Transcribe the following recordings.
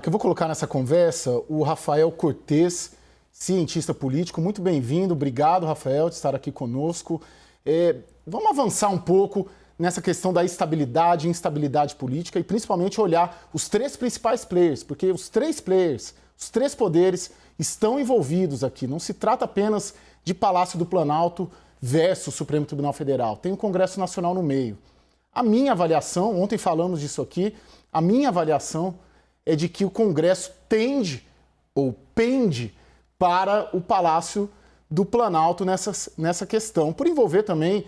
Que eu vou colocar nessa conversa o Rafael Cortez, cientista político. Muito bem-vindo. Obrigado, Rafael, de estar aqui conosco. Vamos avançar um pouco nessa questão da estabilidade e instabilidade política e principalmente olhar os três principais players, porque os três players, os três poderes estão envolvidos aqui. Não se trata apenas de Palácio do Planalto versus Supremo Tribunal Federal. Tem o Congresso Nacional no meio. A minha avaliação, ontem falamos disso aqui, a minha avaliação é de que o Congresso tende ou pende para o Palácio do Planalto nessa questão, por envolver também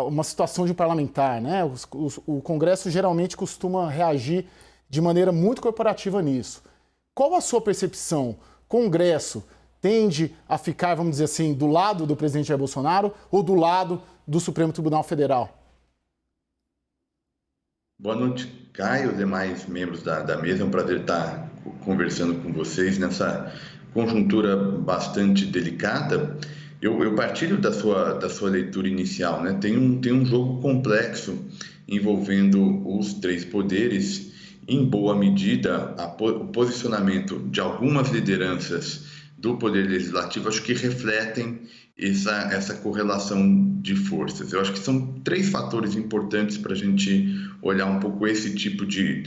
uma situação de parlamentar, né? O Congresso geralmente costuma reagir de maneira muito corporativa nisso. Qual a sua percepção? Congresso tende a ficar, vamos dizer assim, do lado do presidente Jair Bolsonaro ou do lado do Supremo Tribunal Federal? Boa noite, Caio, demais membros da mesa. É um prazer estar conversando com vocês nessa conjuntura bastante delicada. Eu partilho da sua leitura inicial, né? Tem um jogo complexo envolvendo os três poderes. Em boa medida, o posicionamento de algumas lideranças do Poder Legislativo acho que refletem essa correlação de forças. Eu acho que são três fatores importantes para a gente olhar um pouco esse tipo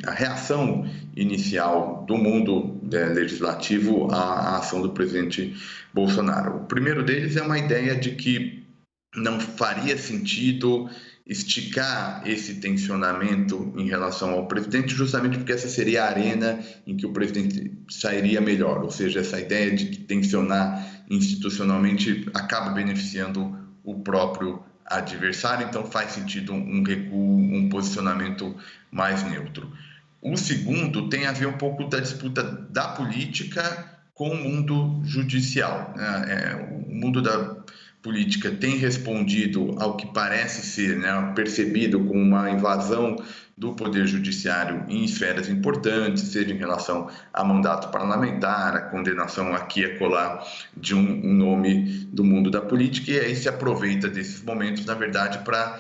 a reação inicial do mundo legislativo à ação do presidente Bolsonaro. O primeiro deles é uma ideia de que não faria sentido esticar esse tensionamento em relação ao presidente, justamente porque essa seria a arena em que o presidente sairia melhor, ou seja, essa ideia de que tensionar institucionalmente acaba beneficiando o próprio adversário, então faz sentido um recuo, um posicionamento mais neutro. O segundo tem a ver um pouco da disputa da política com o mundo judicial, né? O mundo da política tem respondido ao que parece ser, né, percebido como uma invasão do poder judiciário em esferas importantes, seja em relação a mandato parlamentar, a condenação aqui e acolá de um nome do mundo da política, e aí se aproveita desses momentos, na verdade, para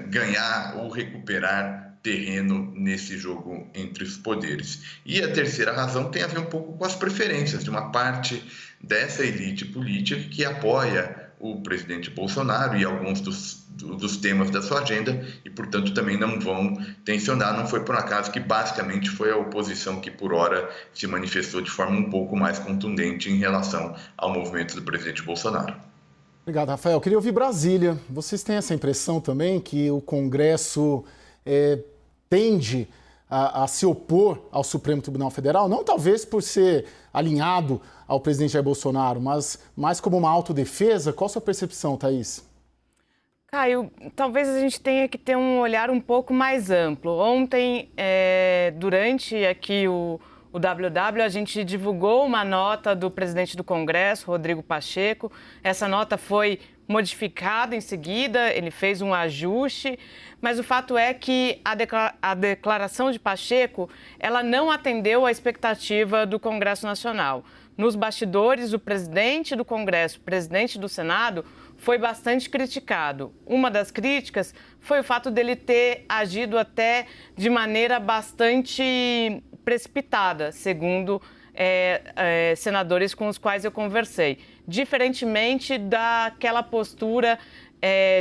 ganhar ou recuperar terreno nesse jogo entre os poderes. E a terceira razão tem a ver um pouco com as preferências de uma parte dessa elite política que apoia o presidente Bolsonaro e alguns dos temas da sua agenda e, portanto, também não vão tensionar. Não foi por acaso que, basicamente, foi a oposição que, por hora, se manifestou de forma um pouco mais contundente em relação ao movimento do presidente Bolsonaro. Obrigado, Rafael. Eu queria ouvir Brasília. Vocês têm essa impressão também que o Congresso tende a se opor ao Supremo Tribunal Federal? Não talvez por ser alinhado ao presidente Jair Bolsonaro, mas mais como uma autodefesa? Qual a sua percepção, Thaís? Caio, talvez a gente tenha que ter um olhar um pouco mais amplo. Ontem, durante aqui o WW, a gente divulgou uma nota do presidente do Congresso, Rodrigo Pacheco. Essa nota foi modificada em seguida, ele fez um ajuste, mas o fato é que a declaração de Pacheco, ela não atendeu à expectativa do Congresso Nacional. Nos bastidores, o presidente do Congresso, o presidente do Senado, foi bastante criticado. Uma das críticas foi o fato dele ter agido até de maneira bastante precipitada, segundo senadores com os quais eu conversei. Diferentemente daquela postura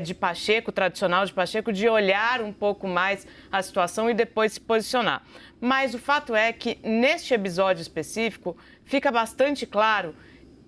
de Pacheco, tradicional de Pacheco, de olhar um pouco mais a situação e depois se posicionar. Mas o fato é que, neste episódio específico, fica bastante claro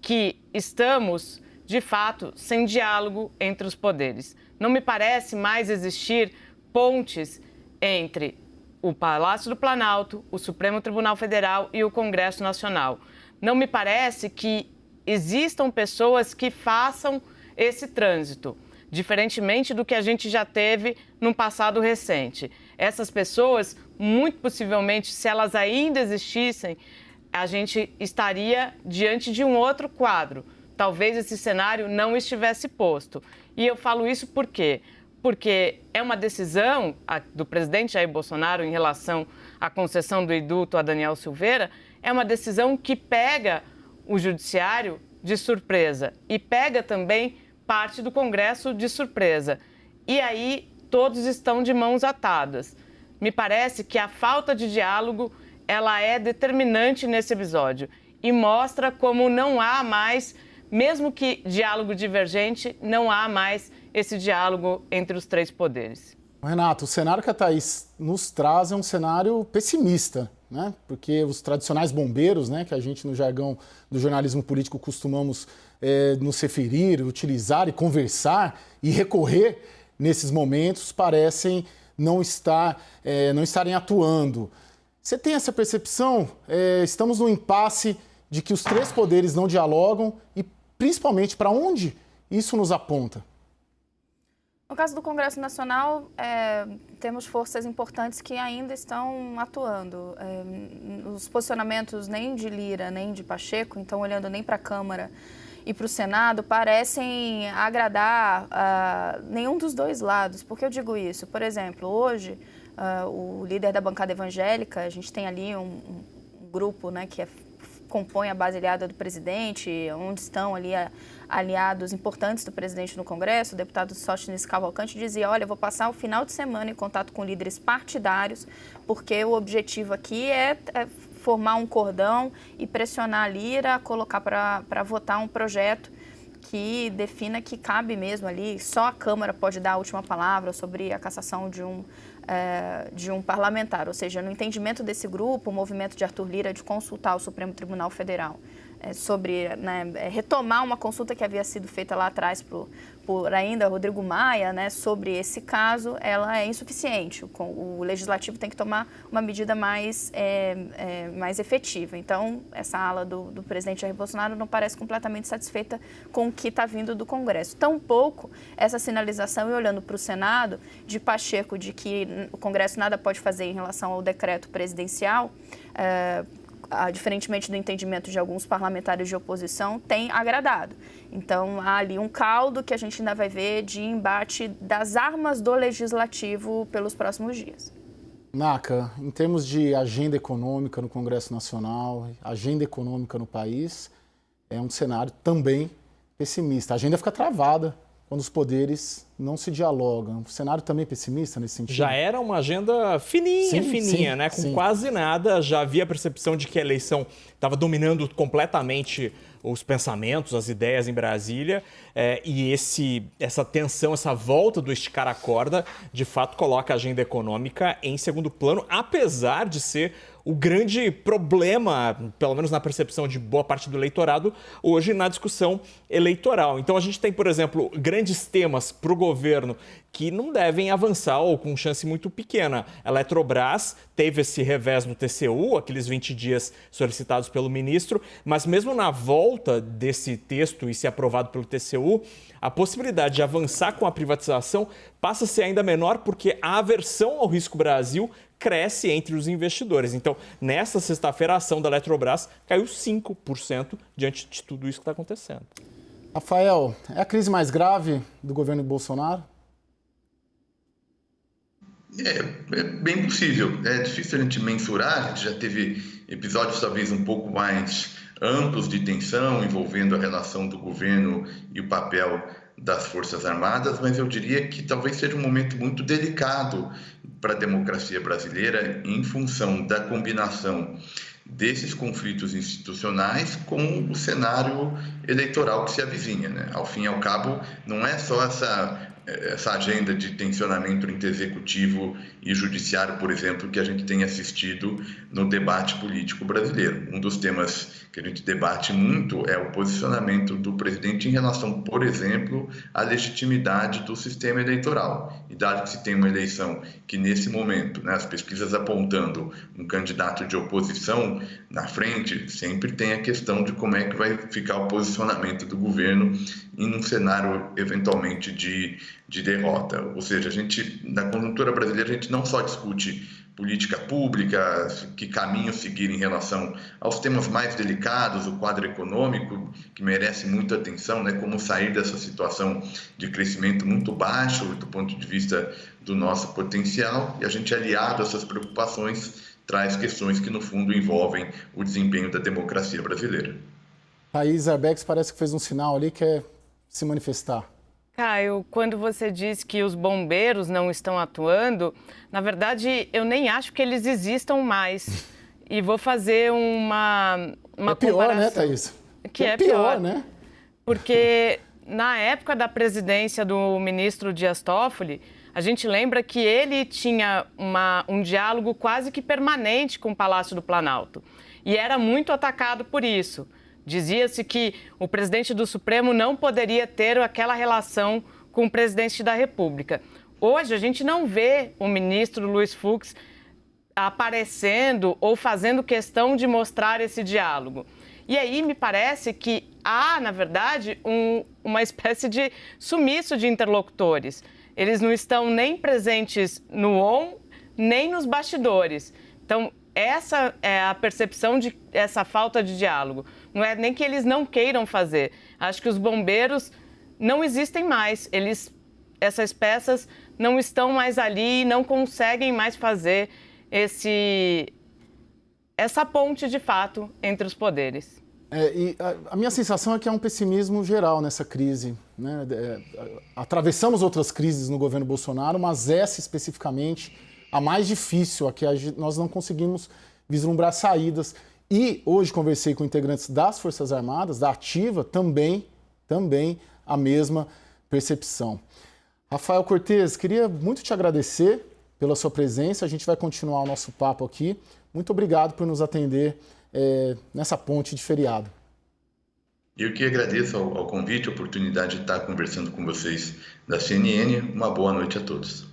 que estamos, de fato, sem diálogo entre os poderes. Não me parece mais existir pontes entre o Palácio do Planalto, o Supremo Tribunal Federal e o Congresso Nacional. Não me parece que existam pessoas que façam esse trânsito, diferentemente do que a gente já teve num passado recente. Essas pessoas, muito possivelmente, se elas ainda existissem, a gente estaria diante de um outro quadro. Talvez esse cenário não estivesse posto. E eu falo isso por quê? Porque é uma decisão do presidente Jair Bolsonaro em relação à concessão do indulto a Daniel Silveira, é uma decisão que pega o judiciário de surpresa e pega também parte do Congresso de surpresa. E aí todos estão de mãos atadas. Me parece que a falta de diálogo ela é determinante nesse episódio e mostra como não há mais, mesmo que diálogo divergente, não há mais esse diálogo entre os três poderes. Renato, o cenário que a Thaís nos traz é um cenário pessimista, né? Porque os tradicionais bombeiros, né, que a gente no jargão do jornalismo político costumamos nos referir, utilizar e conversar e recorrer nesses momentos, parecem não estarem atuando. Você tem essa percepção? Estamos num impasse de que os três poderes não dialogam e, principalmente, para onde isso nos aponta? No caso do Congresso Nacional, temos forças importantes que ainda estão atuando. Os posicionamentos nem de Lira, nem de Pacheco, então olhando nem para a Câmara e para o Senado, parecem agradar nenhum dos dois lados. Por que eu digo isso? Por exemplo, hoje, o líder da bancada evangélica, a gente tem ali um grupo, né, que compõe a base aliada do presidente, onde estão ali aliados importantes do presidente no Congresso. O deputado Sóstenes Cavalcante dizia: olha, eu vou passar o final de semana em contato com líderes partidários, porque o objetivo aqui é formar um cordão e pressionar a Lira a colocar para votar um projeto que defina que cabe mesmo ali, só a Câmara pode dar a última palavra sobre a cassação de um parlamentar. Ou seja, no entendimento desse grupo, o movimento de Arthur Lira de consultar o Supremo Tribunal Federal sobre retomar uma consulta que havia sido feita lá atrás por ainda Rodrigo Maia, né, sobre esse caso, ela é insuficiente. O Legislativo tem que tomar uma medida mais efetiva. Então, essa ala do presidente Jair Bolsonaro não parece completamente satisfeita com o que está vindo do Congresso. Tampouco essa sinalização, e olhando para o Senado, de Pacheco, de que o Congresso nada pode fazer em relação ao decreto presidencial, diferentemente do entendimento de alguns parlamentares de oposição, tem agradado. Então, há ali um caldo que a gente ainda vai ver de embate das armas do Legislativo pelos próximos dias. Naka, em termos de agenda econômica no Congresso Nacional, agenda econômica no país, é um cenário também pessimista. A agenda fica travada quando os poderes não se dialogam. O cenário também é pessimista nesse sentido? Já era uma agenda fininha, né? Com quase nada. Já havia a percepção de que a eleição estava dominando completamente os pensamentos, as ideias em Brasília. E essa tensão, essa volta do esticar a corda, de fato coloca a agenda econômica em segundo plano, apesar de ser o grande problema, pelo menos na percepção de boa parte do eleitorado, hoje na discussão eleitoral. Então a gente tem, por exemplo, grandes temas para o governo que não devem avançar ou com chance muito pequena. A Eletrobras teve esse revés no TCU, aqueles 20 dias solicitados pelo ministro, mas mesmo na volta desse texto e ser aprovado pelo TCU, a possibilidade de avançar com a privatização passa a ser ainda menor porque a aversão ao risco Brasil cresce entre os investidores. Então, nesta sexta-feira, a ação da Eletrobras caiu 5% diante de tudo isso que está acontecendo. Rafael, é a crise mais grave do governo Bolsonaro? É bem possível. É difícil a gente mensurar. A gente já teve episódios talvez um pouco mais amplos de tensão envolvendo a relação do governo e o papel das Forças Armadas, mas eu diria que talvez seja um momento muito delicado para a democracia brasileira em função da combinação desses conflitos institucionais com o cenário eleitoral que se avizinha, né? Ao fim e ao cabo, não é só essa agenda de tensionamento entre executivo e judiciário, por exemplo, que a gente tem assistido no debate político brasileiro. Um dos temas que a gente debate muito é o posicionamento do presidente em relação, por exemplo, à legitimidade do sistema eleitoral. E dado que se tem uma eleição que, nesse momento, né, as pesquisas apontando um candidato de oposição na frente, sempre tem a questão de como é que vai ficar o posicionamento do governo em um cenário, eventualmente, de derrota. Ou seja, na conjuntura brasileira, a gente não só discute política pública, que caminho seguir em relação aos temas mais delicados, o quadro econômico, que merece muita atenção, né? Como sair dessa situação de crescimento muito baixo do ponto de vista do nosso potencial, e a gente, aliado a essas preocupações, traz questões que, no fundo, envolvem o desempenho da democracia brasileira. Thaís Arbex parece que fez um sinal ali, que é se manifestar. Caio, quando você diz que os bombeiros não estão atuando, na verdade, eu nem acho que eles existam mais. E vou fazer uma pior, comparação. né, Thaís? Que é pior, né? Porque na época da presidência do ministro Dias Toffoli, a gente lembra que ele tinha um diálogo quase que permanente com o Palácio do Planalto. E era muito atacado por isso. Dizia-se que o presidente do Supremo não poderia ter aquela relação com o presidente da República. Hoje, a gente não vê o ministro Luiz Fux aparecendo ou fazendo questão de mostrar esse diálogo. E aí me parece que há, na verdade, uma espécie de sumiço de interlocutores. Eles não estão nem presentes no on, nem nos bastidores. Então, essa é a percepção de essa falta de diálogo. Não é nem que eles não queiram fazer. Acho que os bombeiros não existem mais. Essas peças não estão mais ali, não conseguem mais fazer essa ponte, de fato, entre os poderes. E a minha sensação é que há um pessimismo geral nessa crise, né? Atravessamos outras crises no governo Bolsonaro, mas essa especificamente, a mais difícil, a que nós não conseguimos vislumbrar saídas. E hoje conversei com integrantes das Forças Armadas, da Ativa, também a mesma percepção. Rafael Cortes, queria muito te agradecer pela sua presença. A gente vai continuar o nosso papo aqui. Muito obrigado por nos atender nessa ponte de feriado. Eu que agradeço ao convite, a oportunidade de estar conversando com vocês da CNN. Uma boa noite a todos.